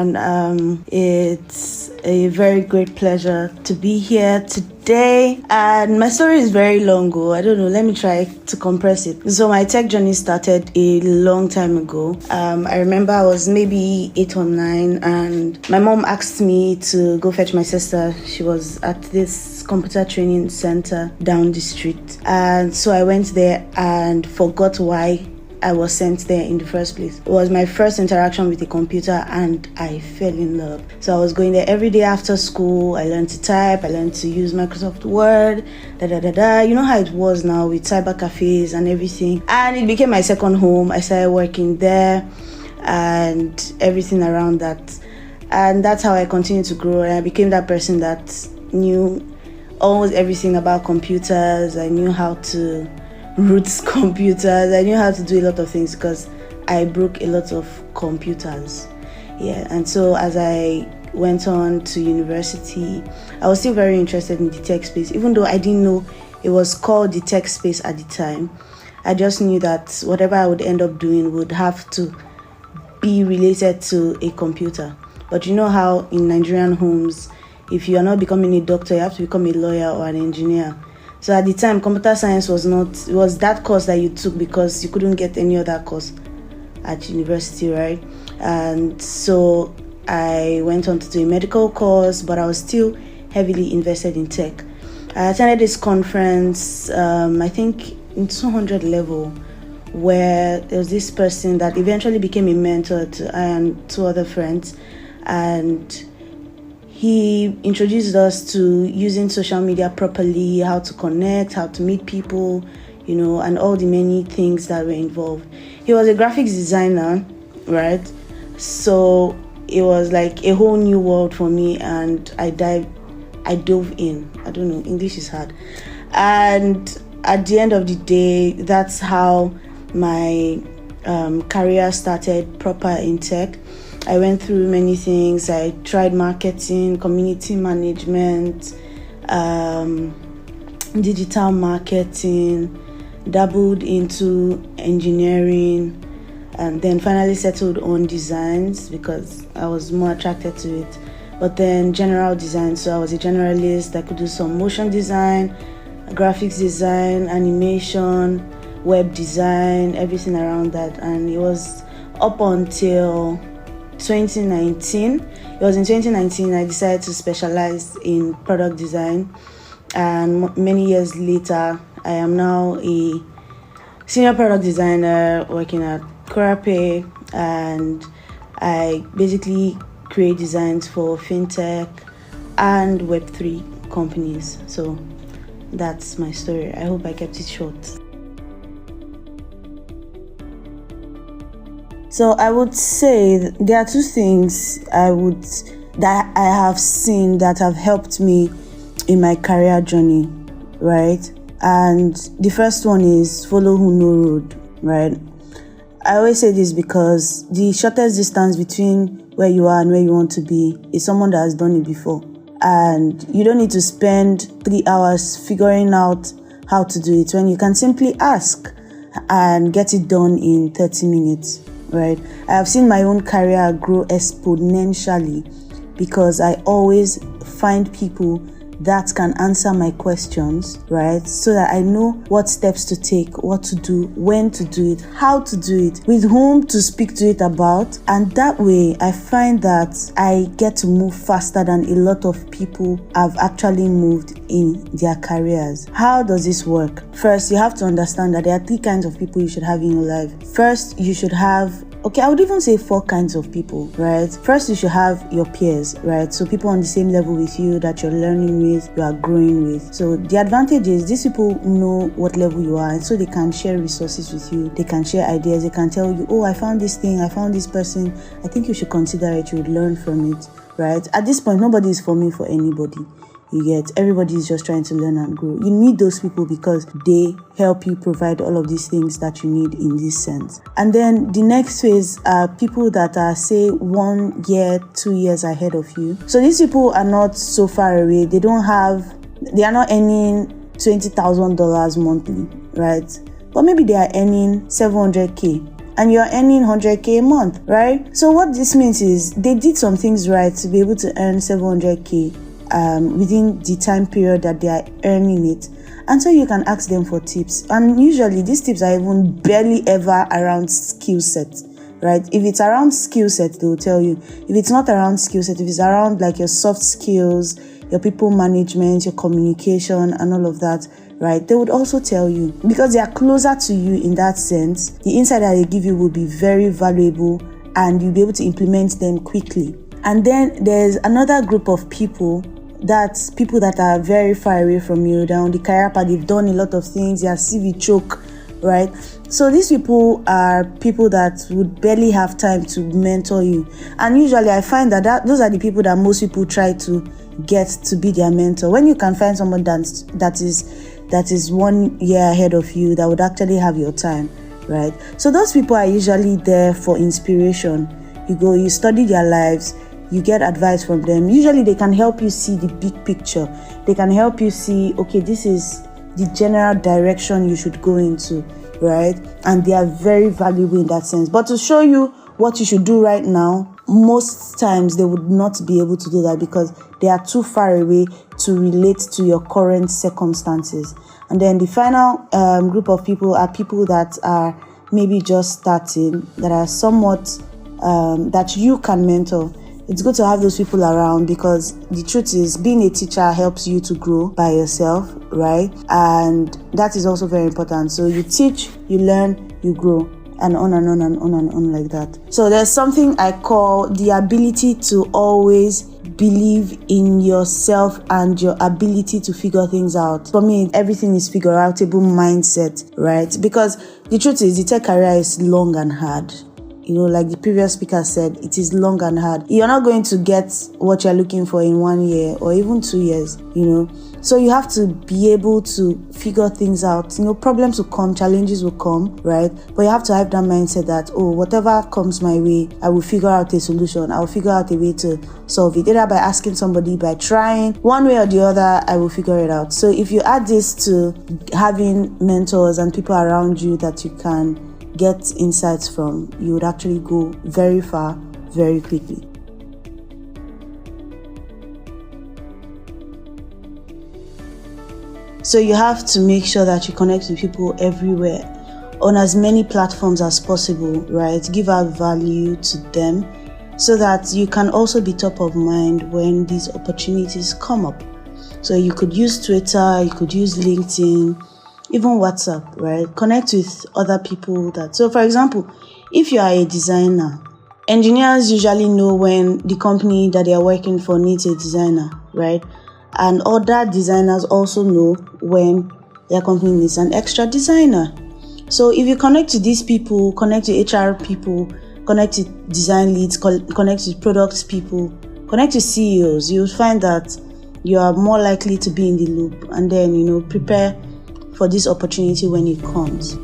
everyone. It's a very great pleasure to be here today. And my story is very long ago. I don't know, let me try to compress it. So my tech journey started a long time ago. I remember I was maybe 8 or 9 and my mom asked me to go fetch my sister. She was at this computer training center down the street. And so I went there and forgot why I was sent there in the first place. It was my first interaction with a computer and I fell in love. So I was going there every day after school. I learned to type, I learned to use Microsoft Word, You know how it was now with cyber cafes and everything. And it became my second home. I started working there and everything around that. And that's how I continued to grow. And I became that person that knew almost everything about computers. I knew how to root computers. I knew how to do a lot of things because I broke a lot of computers. And so as I went on to university, I was still very interested in the tech space, even though I didn't know it was called the tech space at the time. I just knew that whatever I would end up doing would have to be related to a computer. But you know how in Nigerian homes, if you are not becoming a doctor, you have to become a lawyer or an engineer. So at the time, computer science was that course that you took because you couldn't get any other course at university, right? And so I went on to do a medical course, but I was still heavily invested in tech. I attended this conference, I think in 200 level, where there was this person that eventually became a mentor to I and 2 other friends. And he introduced us to using social media properly, how to connect, how to meet people, and all the many things that were involved. He was a graphics designer, right? So it was like a whole new world for me and I dove in. I don't know, English is hard. And at the end of the day, that's how my career started proper in tech. I went through many things. I tried marketing, community management, digital marketing, dabbled into engineering, and then finally settled on designs because I was more attracted to it. But then general design, so I was a generalist. I could do some motion design, graphics design, animation, web design, everything around that. And it was up until 2019. It was in 2019 I decided to specialize in product design, and many years later I am now a senior product designer working at Kurape, and I basically create designs for fintech and Web3 companies. So that's my story. I hope I kept it short. So I would say there are 2 things that I have seen that have helped me in my career journey, right? And the first one is follow who know road, right? I always say this because the shortest distance between where you are and where you want to be is someone that has done it before. And you don't need to spend 3 hours figuring out how to do it when you can simply ask and get it done in 30 minutes. Right, I have seen my own career grow exponentially because I always find people that can answer my questions, right? So that I know what steps to take, what to do, when to do it, how to do it, with whom to speak to it about. And that way, I find that I get to move faster than a lot of people have actually moved in their careers. How does this work? First, you have to understand that there are 3 kinds of people you should have in your life. First, you should have I would even say 4 kinds of people, right? First, you should have your peers, right? So people on the same level with you that you're learning with, you are growing with. So the advantage is these people know what level you are, and so they can share resources with you. They can share ideas. They can tell you, oh, I found this thing, I found this person. I think you should consider it. You would learn from it, right? At this point, nobody is forming for anybody. You get, everybody is just trying to learn and grow. You need those people because they help you provide all of these things that you need in this sense. And then the next phase are people that are, say, 1 year, 2 years ahead of you. So these people are not so far away. They are not earning $20,000 monthly, right? But maybe they are earning $700K. and you're earning 100k a month, right? So what this means is they did some things right to be able to earn 700k within the time period that they are earning it. And so you can ask them for tips. And usually these tips are even barely ever around skill set, right? If it's around skill set, they will tell you. If it's not around skill set, if it's around like your soft skills, your people management, your communication, and all of that, right, they would also tell you, because they are closer to you in that sense. The insight that they give you will be very valuable and you'll be able to implement them quickly. And then there's another group of people, that's people that are very far away from you. They're on the career path, they've done a lot of things, their CV choke, right? So these people are people that would barely have time to mentor you. And usually I find that those are the people that most people try to get to be their mentor. When you can find someone that is 1 year ahead of you, that would actually have your time, right? So those people are usually there for inspiration. You go, you study their lives, you get advice from them. Usually they can help you see the big picture. They can help you see, okay, this is the general direction you should go into, right? And they are very valuable in that sense. But to show you what you should do right now, most times they would not be able to do that because they are too far away to relate to your current circumstances. And then the final group of people are people that are maybe just starting, that are somewhat, that you can mentor. It's good to have those people around because the truth is, being a teacher helps you to grow by yourself, right? And that is also very important. So you teach, you learn, you grow, and on and on and on and on like that. So there's something I call the ability to always believe in yourself and your ability to figure things out. For me, everything is figure-outable mindset, right? Because the truth is, the tech career is long and hard. You know, like the previous speaker said, it is long and hard. You're not going to get what you're looking for in 1 year or even 2 years, you know. So you have to be able to figure things out. You know, problems will come, challenges will come, right? But you have to have that mindset that, oh, whatever comes my way, I will figure out a solution. I will figure out a way to solve it. Either by asking somebody, by trying, one way or the other, I will figure it out. So if you add this to having mentors and people around you that you can get insights from, you would actually go very far, very quickly. So you have to make sure that you connect with people everywhere, on as many platforms as possible, right? Give out value to them so that you can also be top of mind when these opportunities come up. So you could use Twitter, you could use LinkedIn, even WhatsApp, right? Connect with other people so for example, if you are a designer, engineers usually know when the company that they are working for needs a designer, right? And other designers also know when their company needs an extra designer. So if you connect to these people, connect to HR people, connect to design leads, connect to products people, connect to CEOs, you'll find that you are more likely to be in the loop and then, you know, prepare for this opportunity when it comes.